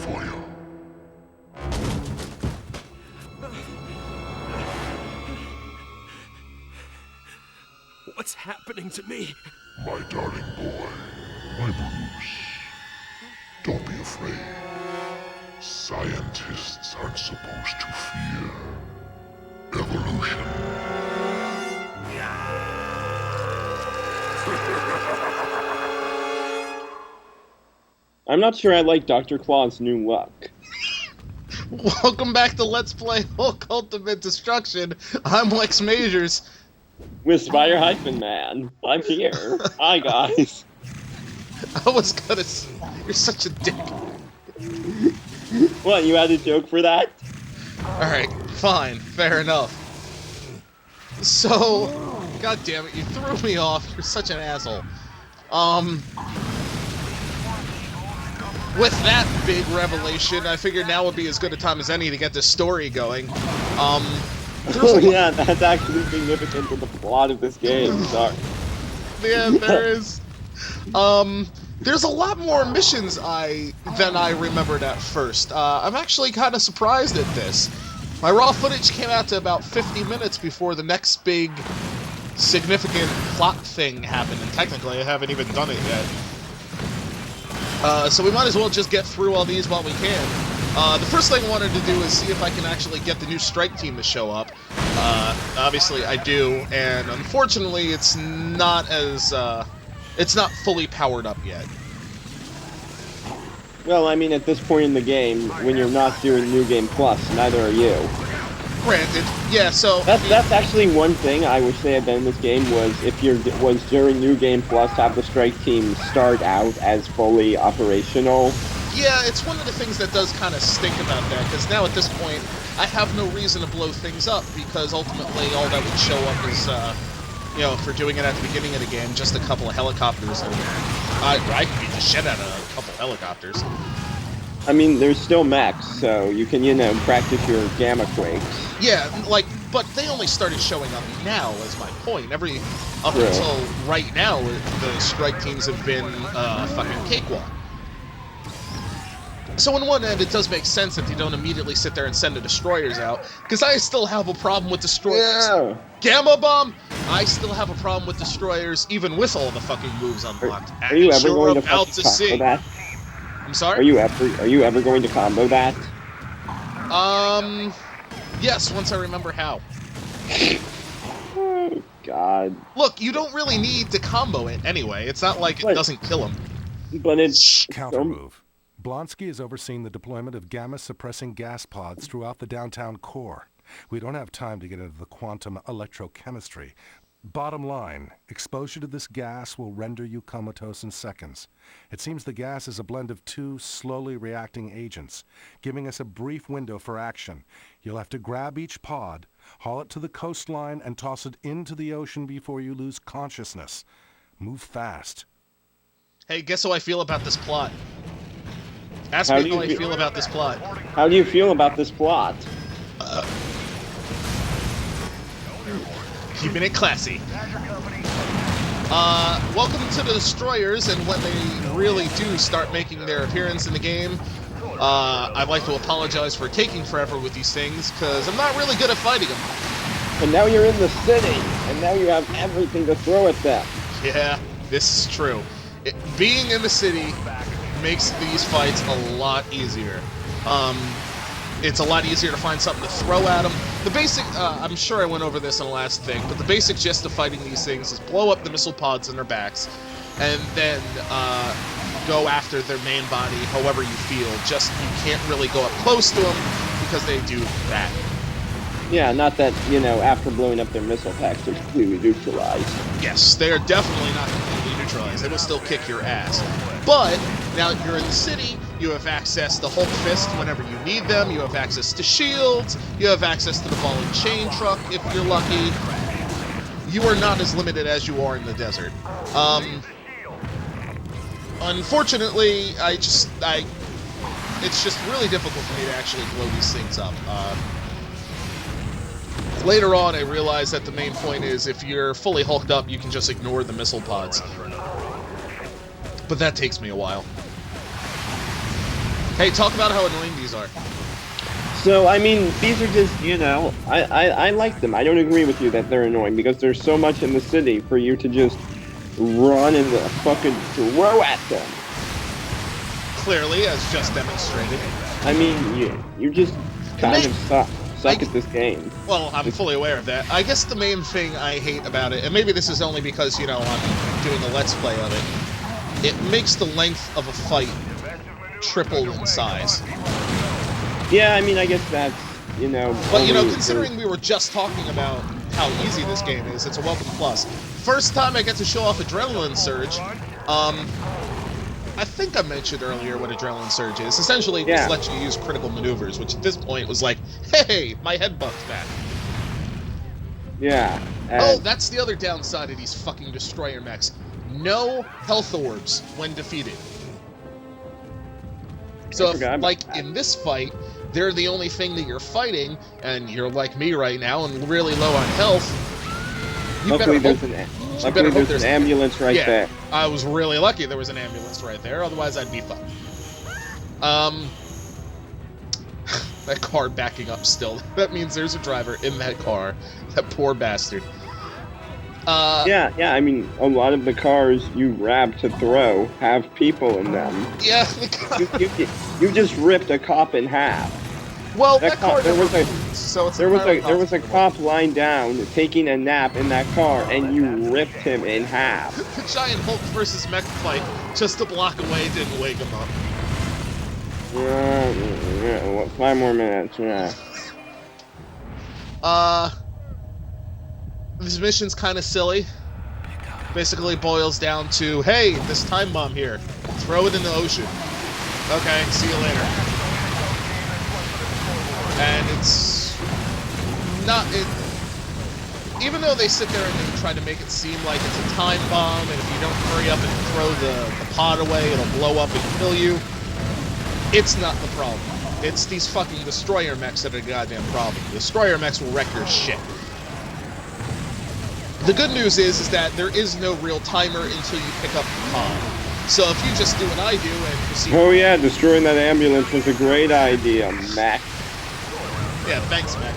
for you. What's happening to me? My darling boy, my Bruce. Don't be afraid. Scientists aren't supposed to fear evolution. I'm not sure I like Dr. Claw's new look. Welcome back to Let's Play Hulk Ultimate Destruction. I'm Lex Majors. With Spire-Man. I'm here. Hi, guys. I was gonna say, you're such a dick. What, you had a joke for that? Alright, fine, fair enough. So, god damn it, you threw me off. You're such an asshole. With that big revelation, I figured now would be as good a time as any to get this story going. Oh yeah, that's actually significant to the plot of this game, sorry. Yeah, there is. There's a lot more missions than I remembered at first. I'm actually kind of surprised at this. My raw footage came out to about 50 minutes before the next big, significant plot thing happened, and technically I haven't even done it yet. So we might as well just get through all these while we can. The first thing I wanted to do is see if I can actually get the new strike team to show up. Obviously I do, and unfortunately it's not as, it's not fully powered up yet. Well, I mean, at this point in the game, when you're not doing New Game Plus, neither are you. Granted, yeah, so... That's actually one thing I wish they had done in this game, was during New Game Plus, have the strike team start out as fully operational. Yeah, it's one of the things that does kind of stink about that, because now at this point, I have no reason to blow things up, because ultimately all that would show up is, you know, for doing it at the beginning of the game, just a couple of helicopters, and I could beat the shit out of a couple of helicopters. I mean, there's still mechs, so you can, you know, practice your gamma quakes. Yeah, like, but they only started showing up now, is my point. Up True. until right now, the strike teams have been, fucking cakewalk. So on one end, it does make sense that you don't immediately sit there and send the destroyers out, because I still have a problem with destroyers. Yeah. Gamma Bomb! I still have a problem with destroyers, even with all the fucking moves unlocked. Are you ever going to about fucking to see. combo that? I'm sorry? Are you ever going to combo that? Yes, once I remember how. Oh, God. Look, you don't really need to combo it anyway. It's not like it doesn't kill him. But it's... Counter move. Blonsky is overseeing the deployment of gamma-suppressing gas pods throughout the downtown core. We don't have time to get into the quantum electrochemistry. Bottom line, exposure to this gas will render you comatose in seconds. It seems the gas is a blend of two slowly reacting agents, giving us a brief window for action. You'll have to grab each pod, haul it to the coastline, and toss it into the ocean before you lose consciousness. Move fast. Hey, guess how I feel about this plot? Ask me how I feel about this plot. How do you feel about this plot? Keeping it classy. Welcome to the Destroyers, and when they really do start making their appearance in the game, I'd like to apologize for taking forever with these things, because I'm not really good at fighting them. And now you're in the city, and now you have everything to throw at them. Yeah, this is true. Being in the city makes these fights a lot easier. It's a lot easier to find something to throw at them. The basic, I'm sure I went over this in the last thing, but the basic gist of fighting these things is blow up the missile pods in their backs, and then go after their main body however you feel. Just, you can't really go up close to them, because they do that. Yeah, not that, you know, after blowing up their missile packs, they're completely neutralized. Yes, they are definitely not completely neutralized. They will still kick your ass. But, now that you're in the city, you have access to Hulk Fist whenever you need them, you have access to shields, you have access to the ball and chain truck if you're lucky. You are not as limited as you are in the desert. Unfortunately, it's just really difficult for me to actually blow these things up. Later on, I realized that the main point is if you're fully hulked up, you can just ignore the missile pods. But that takes me a while. Hey, talk about how annoying these are. So, I mean, these are just, you know, I like them. I don't agree with you that they're annoying because there's so much in the city for you to just run and fucking throw at them. Clearly, as just demonstrated. I mean, you just kind of suck at this game. Well, I'm fully aware of that. I guess the main thing I hate about it, and maybe this is only because, you know, I'm doing a Let's Play of it, it makes the length of a fight triple in size. Yeah, I mean, I guess that's, you know... But, you know, considering we were just talking about how easy this game is, it's a welcome plus. First time I get to show off Adrenaline Surge, I think I mentioned earlier what Adrenaline Surge is. Essentially, it just lets you use critical maneuvers, which at this point was like, hey, my head buff's back. Yeah. Oh, that's the other downside of these fucking Destroyer Mechs. No health orbs when defeated. So, if, like, in this fight, they're the only thing that you're fighting, and you're like me right now and really low on health, luckily there's an ambulance right there. I was really lucky there was an ambulance right there, otherwise I'd be fucked. That car backing up still. That means there's a driver in that car. That poor bastard. Yeah, I mean, a lot of the cars you grab to throw have people in them. Yeah. you just ripped a cop in half. Well, there was a cop lying down taking a nap in that car, and you ripped him in half. The giant Hulk versus mech fight just a block away didn't wake him up. 5 more minutes. Yeah. This mission's kind of silly. Basically boils down to, hey, this time bomb here. Throw it in the ocean. Okay, see you later. And it's not... even though they sit there and they try to make it seem like it's a time bomb, and if you don't hurry up and throw the pod away, it'll blow up and kill you, it's not the problem. It's these fucking Destroyer Mechs that are the goddamn problem. Destroyer Mechs will wreck your shit. The good news is that there is no real timer until you pick up the pod. So if you just do what I do and proceed... Oh yeah, destroying that ambulance was a great idea, Mac. Yeah, thanks, Mac.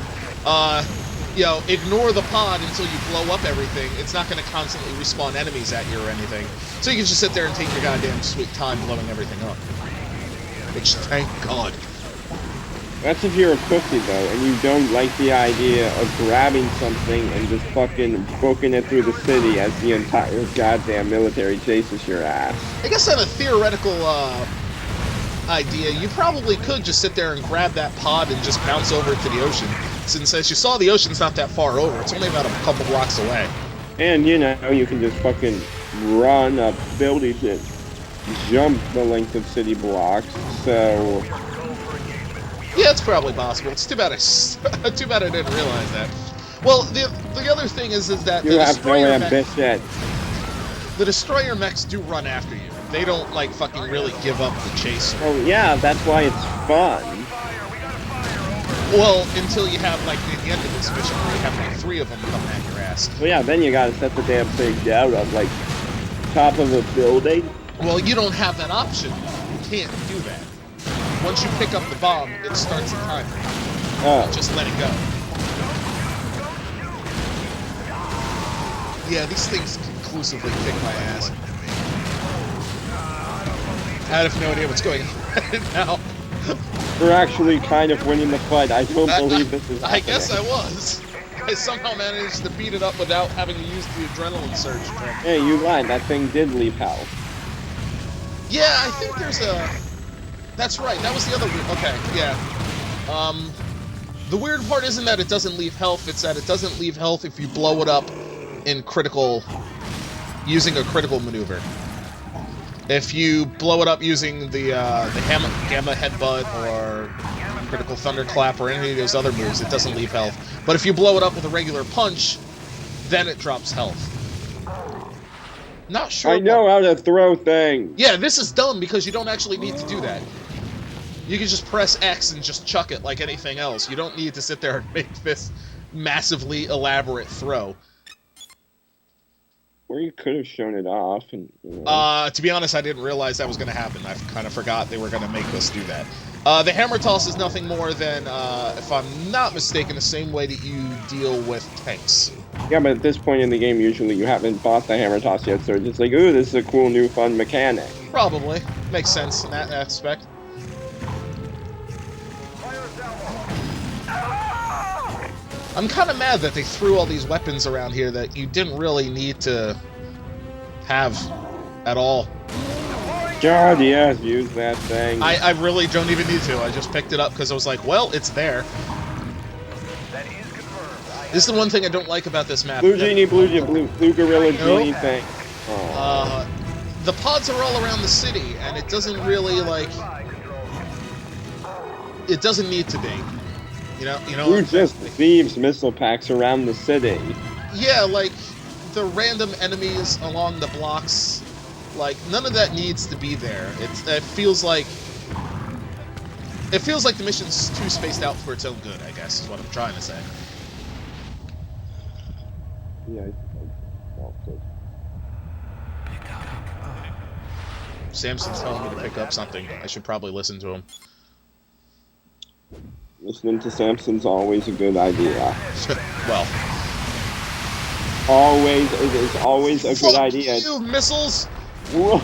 You know, ignore the pod until you blow up everything. It's not going to constantly respawn enemies at you or anything. So you can just sit there and take your goddamn sweet time blowing everything up. Which, thank God. That's if you're a pussy, though, and you don't like the idea of grabbing something and just fucking booking it through the city as the entire goddamn military chases your ass. I guess on a theoretical, idea, you probably could just sit there and grab that pod and just bounce over it to the ocean. Since, as you saw, the ocean's not that far over. It's only about a couple blocks away. And, you know, you can just fucking run up buildings and jump the length of city blocks, so... Yeah, it's probably possible. It's too bad I didn't realize that. Well, the other thing is that you have no ambition. The Destroyer Mechs do run after you. They don't, like, fucking really give up the chase. Oh, yeah, that's why it's fun. Well, until you have, like, at the end of this mission, where you have, like, 3 of them coming at your ass. Well, yeah, then you gotta set the damn thing down on, like, top of a building. Well, you don't have that option. You can't do that. Once you pick up the bomb, it starts a timer. Oh. Just let it go. Yeah, these things conclusively kick my ass. I have no idea what's going on right now. We're actually kind of winning the fight. I don't believe this is happening. I guess I was. I somehow managed to beat it up without having to use the adrenaline surge trick. Hey, you lied. That thing did leave health. Yeah, I think there's a... That's right, that was the other... Okay, yeah. The weird part isn't that it doesn't leave health, it's that it doesn't leave health if you blow it up in critical... using a critical maneuver. If you blow it up using the Gamma Headbutt or Critical Thunderclap or any of those other moves, it doesn't leave health. But if you blow it up with a regular punch, then it drops health. Not sure. I know how to throw things. Yeah, this is dumb because you don't actually need to do that. You can just press X and just chuck it like anything else. You don't need to sit there and make this massively elaborate throw. Or you could have shown it off and, you know. To be honest, I didn't realize that was going to happen. I kind of forgot they were going to make us do that. The hammer toss is nothing more than, if I'm not mistaken, the same way that you deal with tanks. Yeah, but at this point in the game, usually you haven't bought the hammer toss yet, so it's just like, ooh, this is a cool new fun mechanic. Probably. Makes sense in that aspect. I'm kind of mad that they threw all these weapons around here that you didn't really need to have at all. God, yes, use that thing. I really don't even need to. I just picked it up because I was like, well, it's there. This is the one thing I don't like about this map. Blue Genie, Blue Gorilla Genie thing. The pods are all around the city, and it doesn't really, like... It doesn't need to be. You know? Who just thieves missile packs around the city? Yeah, like, the random enemies along the blocks, like, none of that needs to be there. It feels like the mission's too spaced out for its own good, I guess, is what I'm trying to say. Yeah, Samson's telling me to pick up something. I should probably listen to him. listening to Samson's always a good idea. Well. Always, it is always a good idea. You missiles! Holy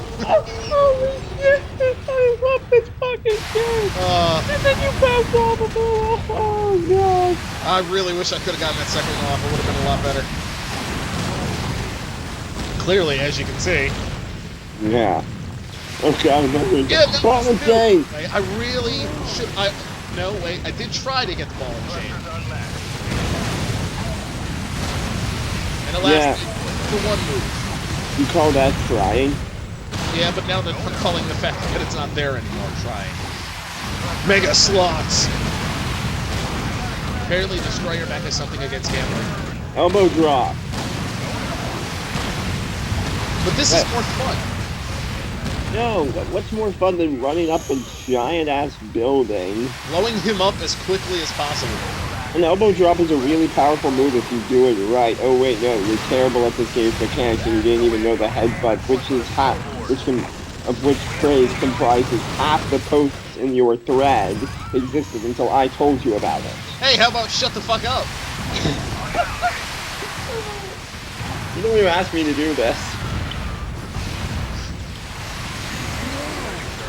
shit! I love this fucking game! And then you pass all the door! Oh god! I really wish I could have gotten that second one off. It would have been a lot better. Clearly, as you can see. Yeah. Oh god, another ball and chain! I really should... No, wait. I did try to get the ball and chain. And it lasted for one move. You call that trying? Yeah, but now that I'm calling the fact that it's not there anymore, trying. Mega slots! Apparently Destroyer Mechs has something against gambling. Elbow drop. But this is more fun. No, what's more fun than running up a giant-ass building? Blowing him up as quickly as possible. An elbow drop is a really powerful move if you do it right. Oh wait, no, you're terrible at this game's mechanics and you didn't even know the headbutt, which phrase comprises half the posts in your thread existed until I told you about it. Hey, how about shut the fuck up? You don't even ask me to do this.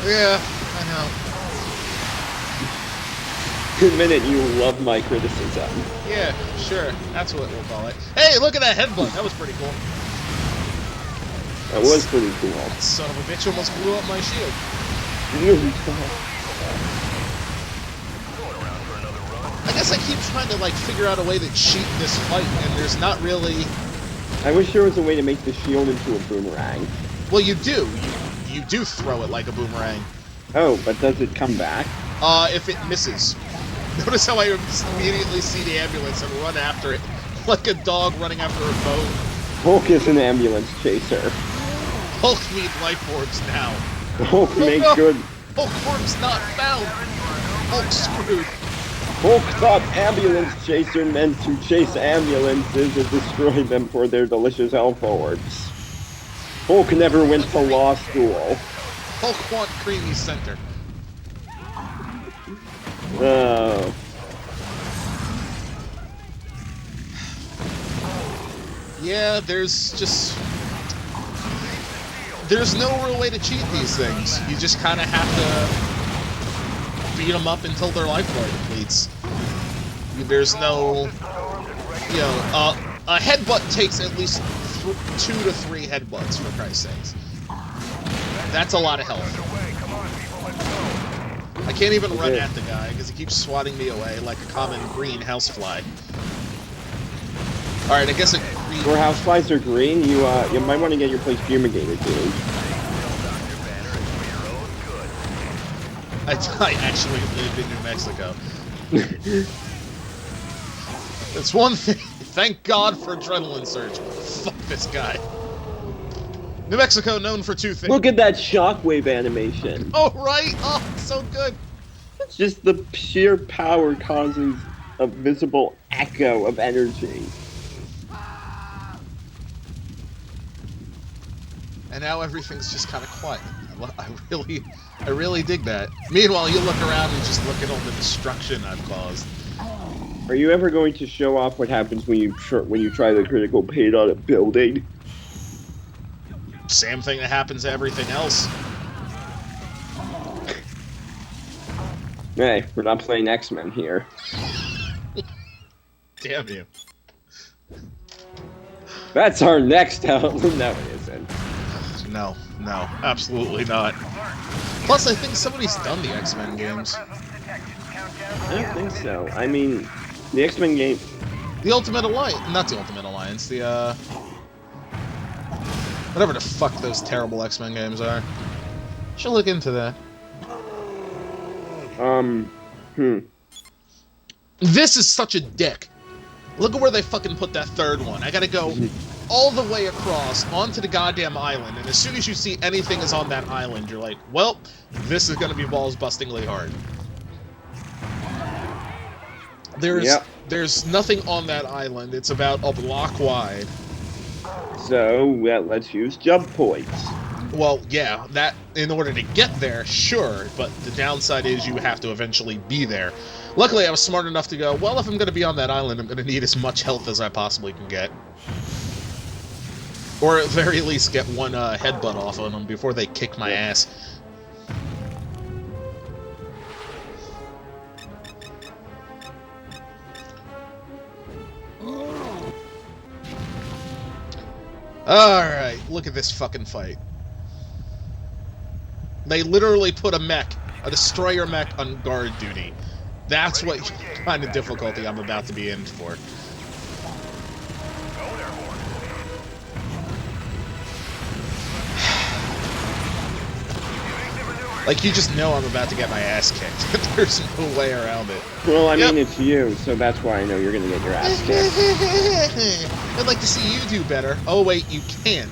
Yeah, I know. Admit it, you love my criticism. Yeah, sure. That's what we'll call it. Hey, look at that headbutt. That was pretty cool. That was pretty cool. That son of a bitch almost blew up my shield. I guess I keep trying to, like, figure out a way to cheat this fight, and there's not really... I wish there was a way to make the shield into a boomerang. Well, you do. You do throw it like a boomerang. Oh, but does it come back? If it misses. Notice how I immediately see the ambulance and run after it, like a dog running after a bone. Hulk is an ambulance chaser. Hulk needs life orbs now. Hulk makes good. Hulk orbs not found. Hulk screwed. Hulk thought ambulance chaser meant to chase ambulances and destroy them for their delicious elf orbs. Hulk never went to law school. Hulk want creamy center. Oh. Yeah, there's no real way to cheat these things. You just kind of have to beat them up until their lifeblood depletes. There's no, you know, a headbutt takes at least 2 to 3 headbutts, for Christ's sakes. That's a lot of health. I can't even run at the guy because he keeps swatting me away like a common green housefly. Alright, I guess a green... Where houseflies are green, you might want to get your place fumigated, dude. I actually lived in New Mexico. That's one thing. Thank God for adrenaline surge. Fuck this guy. New Mexico known for 2 things. Look at that shockwave animation. Oh, right? Oh, it's so good. It's just the sheer power causes a visible echo of energy. and now everything's just kind of quiet. I really dig that. Meanwhile, you look around and just look at all the destruction I've caused. Are you ever going to show off what happens when you try the critical paint on a building? Same thing that happens to everything else. Hey, we're not playing X-Men here. Damn you. That's our next element. No, it isn't. No, absolutely not. Plus, I think somebody's done the X-Men games. I don't think so. I mean, the X-Men game... The Ultimate Alliance. Not the Ultimate Alliance, the, whatever the fuck those terrible X-Men games are. Should look into that. This is such a dick. Look at where they fucking put that third one. I gotta go all the way across onto the goddamn island, and as soon as you see anything is on that island, you're like, well, this is gonna be balls-bustingly hard. There's nothing on that island. It's about a block wide. So, let's use jump points. Well, yeah, that, in order to get there, sure, but the downside is you have to eventually be there. Luckily, I was smart enough to go, well, if I'm going to be on that island, I'm going to need as much health as I possibly can get. Or at the very least, get one headbutt off on them before they kick my ass. Alright, look at this fucking fight. They literally put a mech, a Destroyer Mech, on guard duty. That's what kind of difficulty I'm about to be in for. Like, you just know I'm about to get my ass kicked. There's no way around it. Well, I mean, it's you, so that's why I know you're gonna get your ass kicked. I'd like to see you do better. Oh, wait, you can't.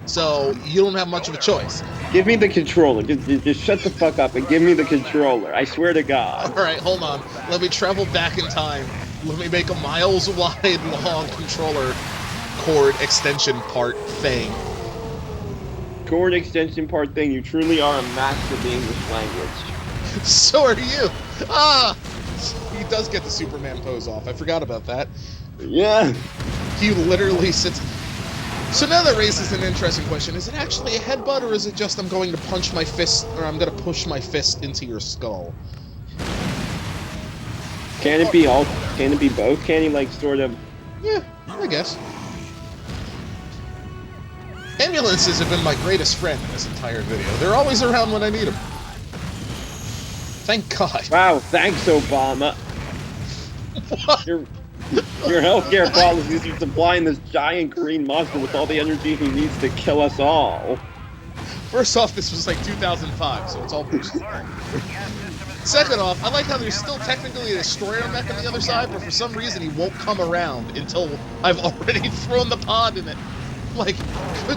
So, you don't have much of a choice. Give me the controller. Just shut the fuck up and give me the controller. I swear to God. Alright, hold on. Let me travel back in time. Let me make a miles-wide long controller cord extension part thing. Cord extension part thing. You truly are a master of the English language. So are you. Ah! He does get the Superman pose off. I forgot about that. Yeah. He literally sits... So now that raises an interesting question. Is it actually a headbutt, or is it just I'm going to punch my fist, or I'm going to push my fist into your skull? Can it be all? Can it be both? Can he, like, sort of... Yeah, I guess. Ambulances have been my greatest friend in this entire video. They're always around when I need them. Thank God. Wow, thanks, Obama. What? Your healthcare policies are supplying this giant green monster with all the energy he needs to kill us all. First off, this was like 2005, so it's all bullshit. Second off, I like how there's still technically a Destroyer Mech on the other side, but for some reason he won't come around until I've already thrown the pod in it. Like,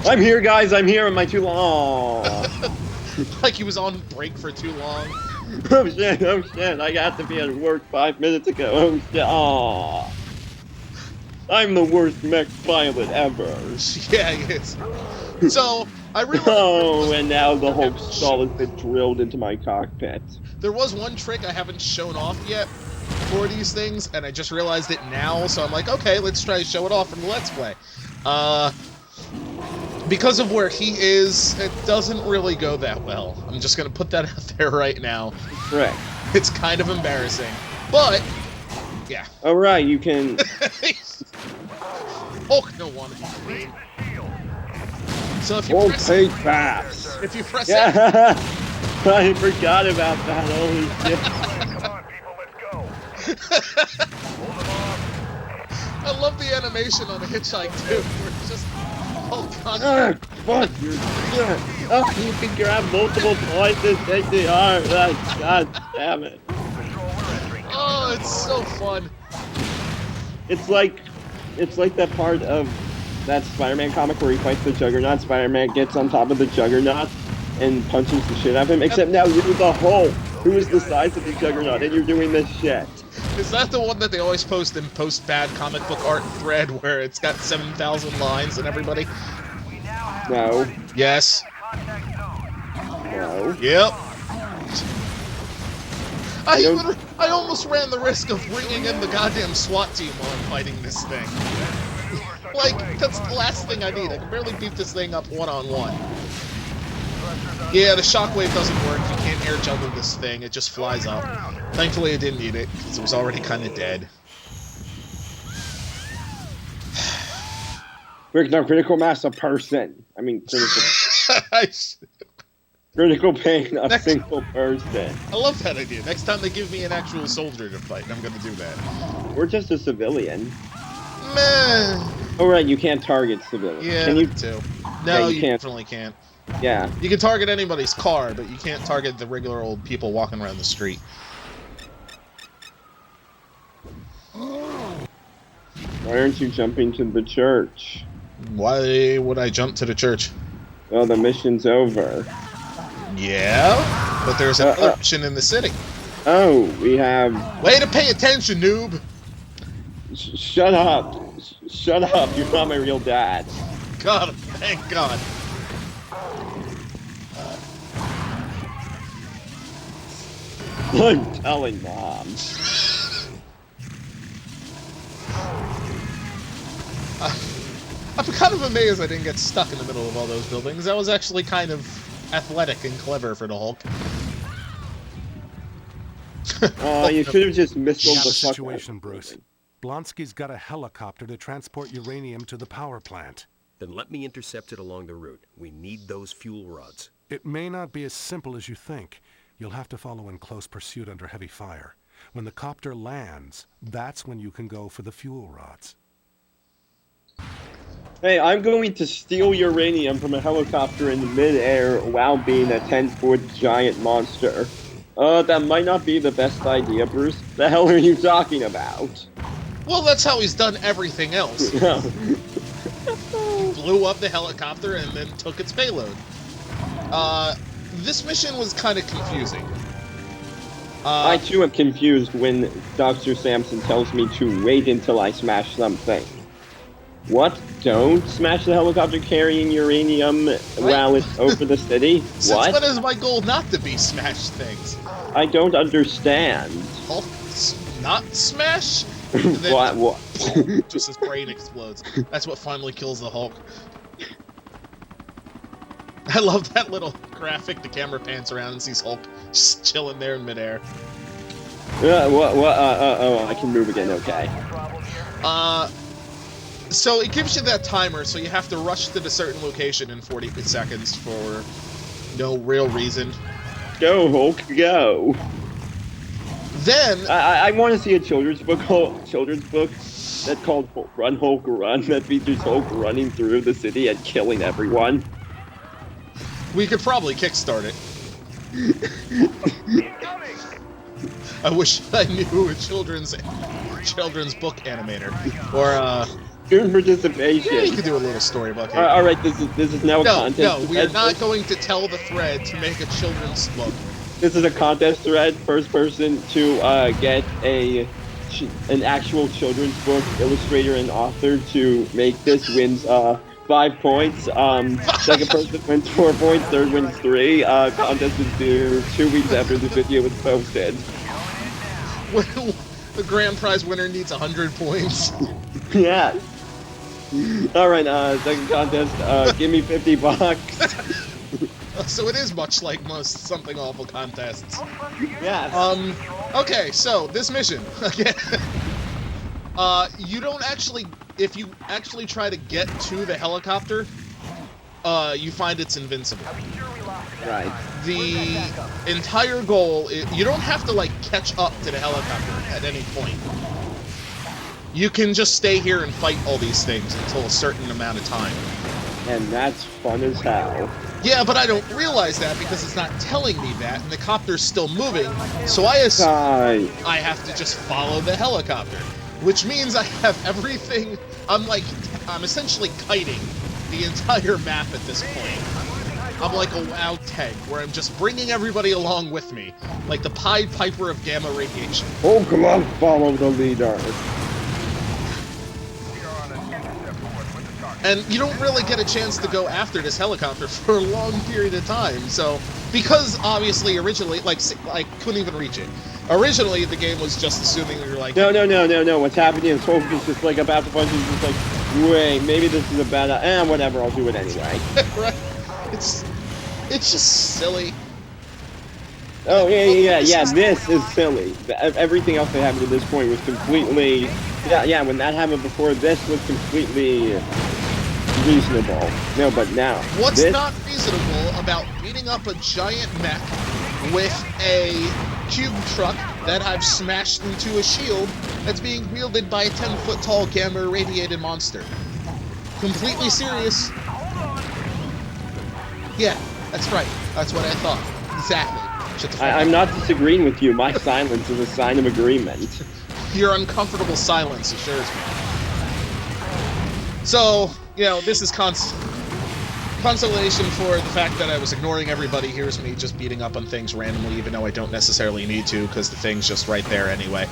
I'm here, guys. I'm here. Am I too long? Like he was on break for too long. Oh shit! Oh shit! I got to be at work 5 minutes ago. Oh shit! Aww. I'm the worst mech pilot ever. Yeah, he is. So I really. Oh, and now the whole stall has been drilled into my cockpit. There was one trick I haven't shown off yet for these things, and I just realized it now. So I'm like, okay, let's try to show it off from the Let's Play. Because of where he is, it doesn't really go that well. I'm just gonna put that out there right now. Correct. It's kind of embarrassing, but yeah. All right, you can. Hulk no one to be clean. So if you Won't press pay fast. if you press Yeah, I forgot about that. Holy shit! I love the animation on the hitchhike too, where it's just Hulk Ah, on. fuck your shit! Oh, you can grab multiple points and take the arm. Ah, God damn it! Oh, it's so fun. It's like that part of that Spider-Man comic where he fights the Juggernaut. Spider-Man gets on top of the Juggernaut and punches the shit out of him. Except now you're the Hulk, who is the size of the Juggernaut, and you're doing this shit. Is that the one that they always post in post-bad comic book art thread where it's got 7,000 lines and everybody? No. Yes. No. Yep. I almost ran the risk of bringing in the goddamn SWAT team while I'm fighting this thing. Like, that's the last thing I need. I can barely beat this thing up one-on-one. Yeah, the shockwave doesn't work. You can't air juggle this thing. It just flies up. Thankfully, I didn't need it, because it was already kind of dead. Critical mass, a person. I mean, critical pain, a single person. I love that idea. Next time they give me an actual soldier to fight, I'm gonna do that. We're just a civilian. Meh. Oh, right, you can't target civilians. Yeah, Can you? too. No, Yeah, you can't. definitely can't. Yeah. You can target anybody's car, but you can't target the regular old people walking around the street. Why aren't you jumping to the church? Why would I jump to the church? Oh, the mission's over. Yeah, but there's an option in the city. Oh, we have... Way to pay attention, noob! Shut up. Shut up, you're not my real dad. God, thank God. I'm telling Mom. I'm kind of amazed I didn't get stuck in the middle of all those buildings. That was actually kind of athletic and clever for the Hulk. You should have just missed We the have a fuck situation, Bruce. Blonsky's got a helicopter to transport uranium to the power plant. Then let me intercept it along the route. We need those fuel rods. It may not be as simple as you think. You'll have to follow in close pursuit under heavy fire. When the copter lands, that's when you can go for the fuel rods. Hey, I'm going to steal uranium from a helicopter in midair while being a 10-foot giant monster. That might not be the best idea, Bruce. The hell are you talking about? Well, that's how he's done everything else. He blew up the helicopter and then took its payload. This mission was kind of confusing. I too am confused when Dr. Sampson tells me to wait until I smash something. What? Don't smash the helicopter carrying uranium while it's over the city? Since What? when is my goal not to be smash things? I don't understand. Hulk not smash? And then What? just his brain explodes. That's what finally kills the Hulk. I love that little graphic. The camera pans around and sees Hulk just chilling there in midair. Oh, I can move again, okay. So it gives you that timer, so you have to rush to a certain location in 40 seconds for no real reason. Go, Hulk, go. Then I want to see a children's book that's called Run, Hulk, Run, that features Hulk running through the city and killing everyone. we could probably kickstart it. I wish I knew a children's book animator, or Student participation. yeah, you could do a little storybook. Here. All right, this is now a No, contest. no, we are thread. not going to tell the thread to make a children's book. This is a contest thread. First person to get an actual children's book illustrator and author to make this wins 5 points. Second person wins 4 points. Third wins 3. Contest is due 2 weeks after the video was posted. The grand prize winner needs 100 points. Yeah. All right. Second contest. Give me $50. So it is much like most Something Awful contests. Yes. Okay, so this mission again. You don't actually, if you actually try to get to the helicopter, you find it's invincible. Right. The entire goal is, you don't have to like catch up to the helicopter at any point. You can just stay here and fight all these things until a certain amount of time. And that's fun as hell. Yeah, but I don't realize that because it's not telling me that, and the copter's still moving, so I assume I have to just follow the helicopter. Which means I have everything, I'm essentially kiting the entire map at this point. I'm like a WoW tank, where I'm just bringing everybody along with me, like the Pied Piper of gamma radiation. Oh, come on, follow the leader. And you don't really get a chance to go after this helicopter for a long period of time, so... Because, obviously, originally, like, I couldn't even reach it. Originally, the game was just assuming you're like... No. What's happening is Hulk is just, like, about to punch and just like, wait, maybe this is a bad... whatever, I'll do it anyway. Right? It's just silly. Oh, yeah, this is silly. Everything else that happened to this point was completely... Yeah, when that happened before, this was completely reasonable. No, but now... What's not reasonable about beating up a giant mech with a cube truck that I've smashed into a shield that's being wielded by a 10-foot-tall gamma-irradiated monster? Completely serious. Yeah, that's right. That's what I thought. Exactly. I'm not disagreeing with you. My silence is a sign of agreement. Your uncomfortable silence assures me. So, this is consolation for the fact that I was ignoring everybody. Here's me just beating up on things randomly, even though I don't necessarily need to, because the thing's just right there anyway.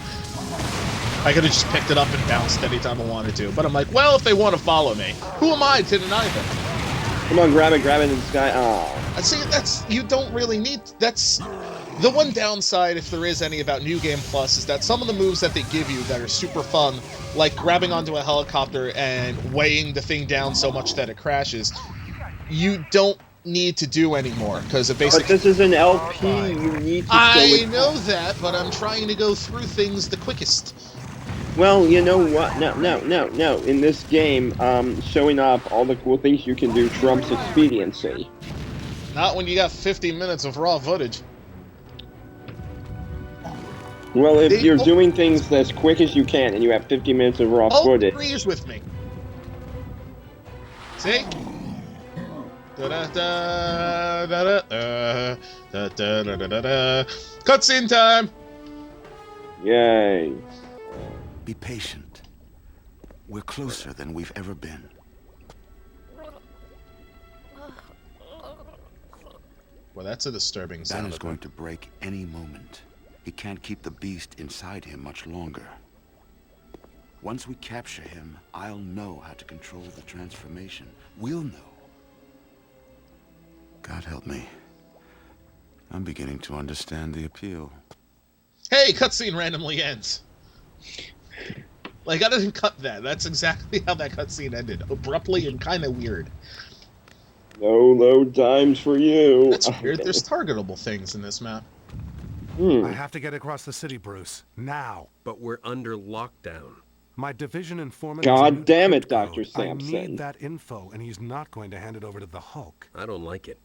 I could have just picked it up and bounced anytime I wanted to, but I'm like, well, if they want to follow me, who am I to deny them? Come on, grab it in the sky. Oh. See, you don't really need... That's... The one downside, if there is any, about New Game Plus is that some of the moves that they give you that are super fun, like grabbing onto a helicopter and weighing the thing down so much that it crashes, you don't need to do anymore, because it basically... But this is an LP, you need to... I know that, but I'm trying to go through things the quickest. Well, you know what? No. In this game, showing off all the cool things you can do trumps expediency. Not when you got 50 minutes of raw footage. Well, if you're doing things as quick as you can and you have 50 minutes of raw footage... agrees with me. See? Cutscene time! Yay. Be patient. We're closer than we've ever been. Well, that's a disturbing sound. Banner's going to break any moment. He can't keep the beast inside him much longer. Once we capture him, I'll know how to control the transformation. We'll know. God help me. I'm beginning to understand the appeal. Hey, cutscene randomly ends. Like, I didn't cut that. That's exactly how that cutscene ended. Abruptly and kind of weird. No load times for you. That's weird. There's targetable things in this map. I have to get across the city, Bruce. Now. But we're under lockdown. My division informant... God damn it, Dr. I Sampson. need that info, and he's not going to hand it over to the Hulk. I don't like it.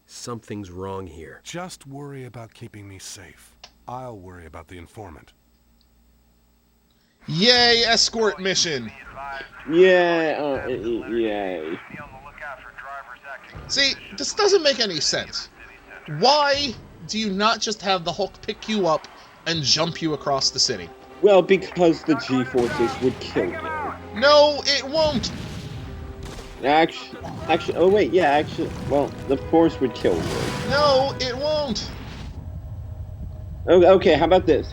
Something's wrong here. Just worry about keeping me safe. I'll worry about the informant. Yay, escort mission! Yeah, yay. See, this doesn't make any sense. Why do you not just have the Hulk pick you up and jump you across the city? Well, because the G-forces would kill you. No, it won't! Actually, oh wait, yeah, actually, well, the Force would kill you. No, it won't! Okay, how about this?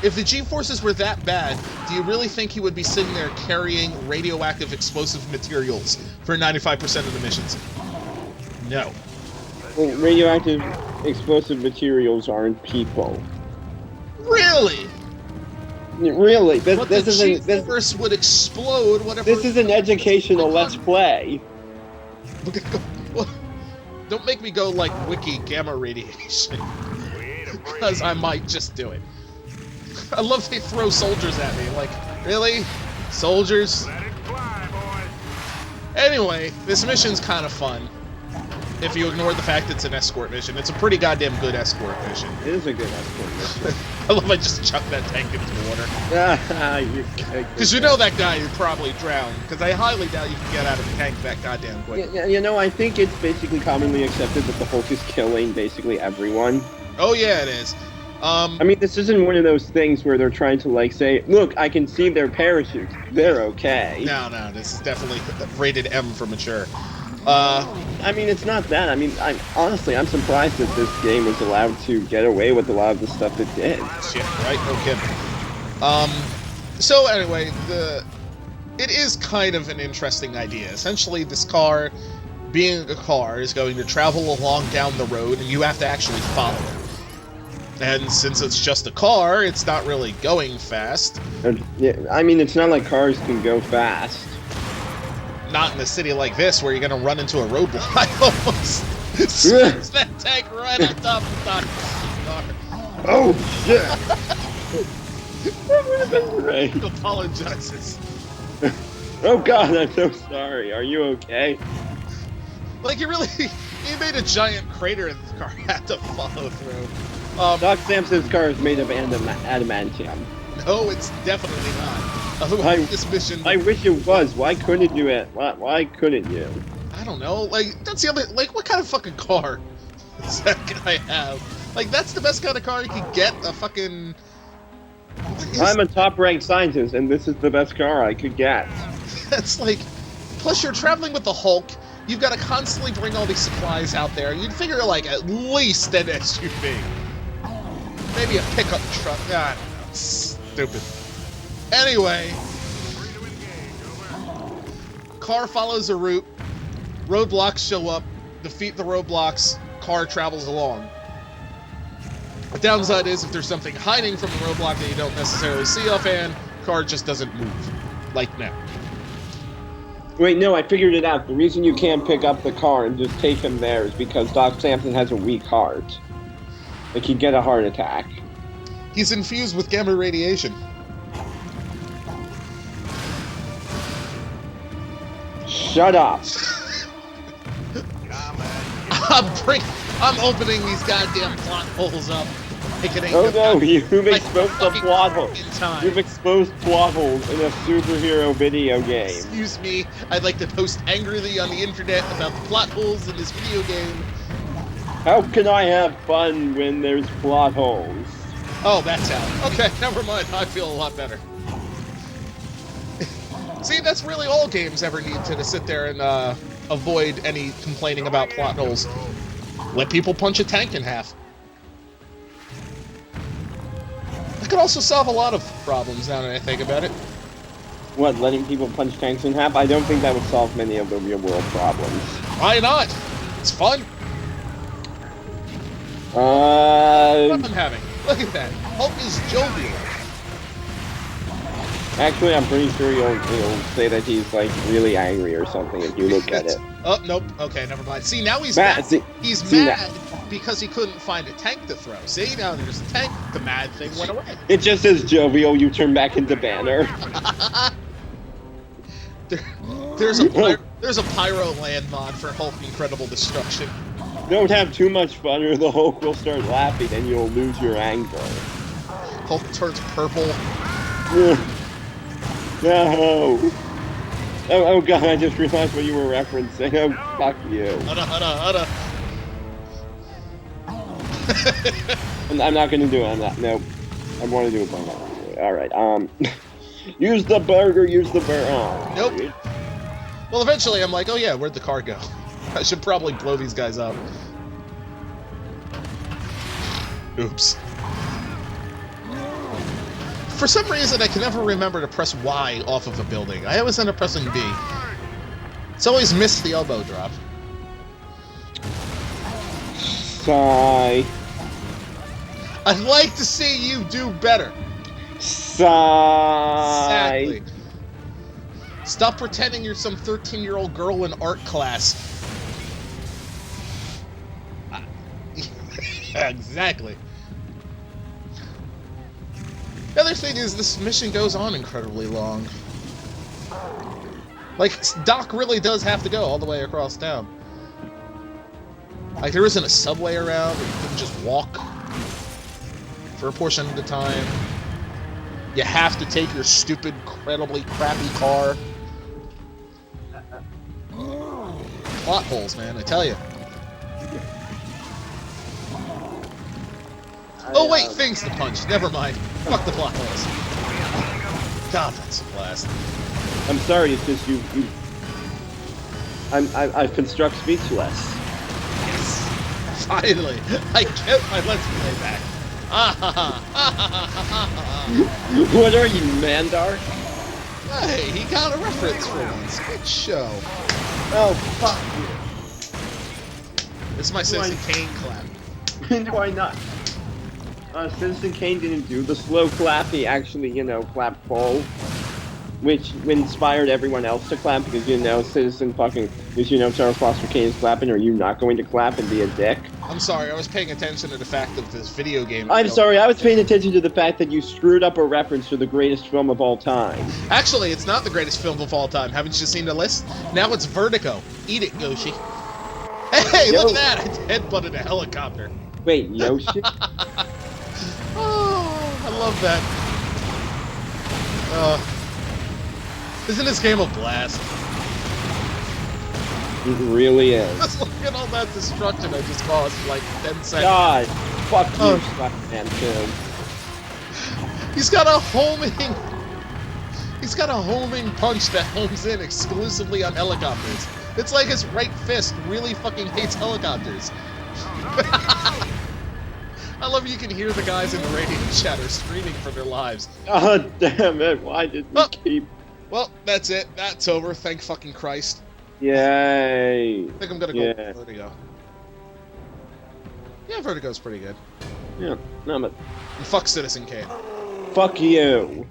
If the G-forces were that bad, do you really think he would be sitting there carrying radioactive explosive materials for 95% of the missions? No. Well, radioactive explosive materials aren't people. Really? Really? But the G-force would explode whatever... This is an educational Let's Play. Don't make me go like wiki gamma radiation. Because I might just do it. I love they throw soldiers at me. Like, really? Soldiers? Anyway, this mission's kind of fun. If you ignore the fact it's an escort mission. It's a pretty goddamn good escort mission. It is a good escort mission. I love I just chucked that tank into the water. Because you know that guy would probably drown. Because I highly doubt you can get out of the tank that goddamn quick. Yeah, you know, I think it's basically commonly accepted that the Hulk is killing basically everyone. Oh yeah, it is. I mean, this isn't one of those things where they're trying to, like, say, look, I can see their parachutes. They're okay. No, this is definitely rated M for mature. I mean, it's not that. I mean, honestly, I'm surprised that this game was allowed to get away with a lot of the stuff it did. Shit, right? No kidding. So anyway, it is kind of an interesting idea. Essentially, this car, being a car, is going to travel along down the road, and you have to actually follow it. And since it's just a car, it's not really going fast. Yeah, I mean, it's not like cars can go fast. Not in a city like this, where you're going to run into a roadblock almost. Smash that tank right on top of the car. Oh, shit! That would have been great. Apologizes. Oh god, I'm so sorry. Are you okay? Like, he made a giant crater that the car had to follow through. Doc Samson's car is made of adamantium. No, it's definitely not. Otherwise, this mission... I wish it was. Why couldn't you it? Why couldn't you? I don't know. Like, that's the other... Like, what kind of fucking car does that guy have? Like, that's the best kind of car you can get. A fucking... I'm a top-ranked scientist, and this is the best car I could get. That's like... Plus, you're traveling with the Hulk. You've got to constantly bring all these supplies out there. You'd figure, like, at least an SUV. Maybe a pickup truck. I don't know. Stupid. Anyway. Car follows a route. Roadblocks show up. Defeat the roadblocks. Car travels along. The downside is if there's something hiding from the roadblock that you don't necessarily see offhand, car just doesn't move. Like now. Wait, no, I figured it out. The reason you can't pick up the car and just take him there is because Doc Samson has a weak heart. Like, he'd get a heart attack. He's infused with gamma radiation. Shut up. I'm opening these goddamn plot holes up. Oh no, you've exposed the plot holes. You've exposed plot holes in a superhero video game. Excuse me, I'd like to post angrily on the internet about the plot holes in this video game. How can I have fun when there's plot holes? Oh, that's how. Okay, never mind. I feel a lot better. See, that's really all games ever need to sit there and avoid any complaining about plot holes. Let people punch a tank in half. That could also solve a lot of problems now that I think about it. What, letting people punch tanks in half? I don't think that would solve many of the real-world problems. Why not? It's fun. What I'm having. Look at that. Hulk is jovial. Actually, I'm pretty sure you'll say that he's, like, really angry or something if you look at it. Oh, nope. Okay, never mind. See, now he's mad. He's mad because he couldn't find a tank to throw. See, now there's a tank. The mad thing went away. It just says jovial, you turn back into Banner. There's a pyro land mod for Hulk Incredible Destruction. Don't have too much fun or the Hulk will start laughing and you'll lose your anger. Hulk turns purple. No! Oh god, I just realized what you were referencing. Oh, fuck you. I'm not gonna do it on that. Nope. I want to do it by now. Alright, use the burger, Oh, nope. Dude. Well, eventually I'm like, oh yeah, where'd the car go? I should probably blow these guys up. Oops. For some reason, I can never remember to press Y off of a building. I always end up pressing B. It's always missed the elbow drop. Sigh. I'd like to see you do better. Sigh. Exactly. Stop pretending you're some 13-year-old girl in art class. Exactly. The other thing is, this mission goes on incredibly long. Like, Doc really does have to go all the way across town. Like, there isn't a subway around, or you can just walk for a portion of the time. You have to take your stupid, incredibly crappy car. Plot holes, man, I tell you. Oh wait, things to punch. Never mind. Fuck the plot holes. God, that's a blast. I'm sorry, it's just you... I've been struck speechless. Yes. Finally, I get my Let's Play back. What are you, Mandar? Hey, he got a reference for once. Good show. Oh, fuck This is my Citizen Kane clap. you. Why not? Citizen Kane didn't do the slow clap, he actually, clapped full. Which inspired everyone else to clap because, Citizen fucking, because, Sarah Foster Kane is clapping, are you not going to clap and be a dick? I'm sorry, I was paying attention to the fact that this video game... I'm sorry, I was paying attention to the fact that you screwed up a reference to the greatest film of all time. Actually, it's not the greatest film of all time. Haven't you seen the list? Now it's Vertigo. Eat it, Yoshi. Hey, look at that! I headbutted a helicopter. Wait, Yoshi? Oh, I love that. Isn't this game a blast? It really is. Just look at all that destruction I just caused for like 10 seconds. God, fuck you, Oh. Spider-Man 2. He's got a homing... He's got a homing punch that homes in exclusively on helicopters. It's like his right fist really fucking hates helicopters. I love you can hear the guys in the radio chatter screaming for their lives. God damn it, why did we Oh. keep... Well, that's it. That's over. Thank fucking Christ. Yay. I think I'm gonna go Yeah. with Vertigo. Yeah, Vertigo's pretty good. Yeah, no, but And fuck Citizen Kane. fuck you.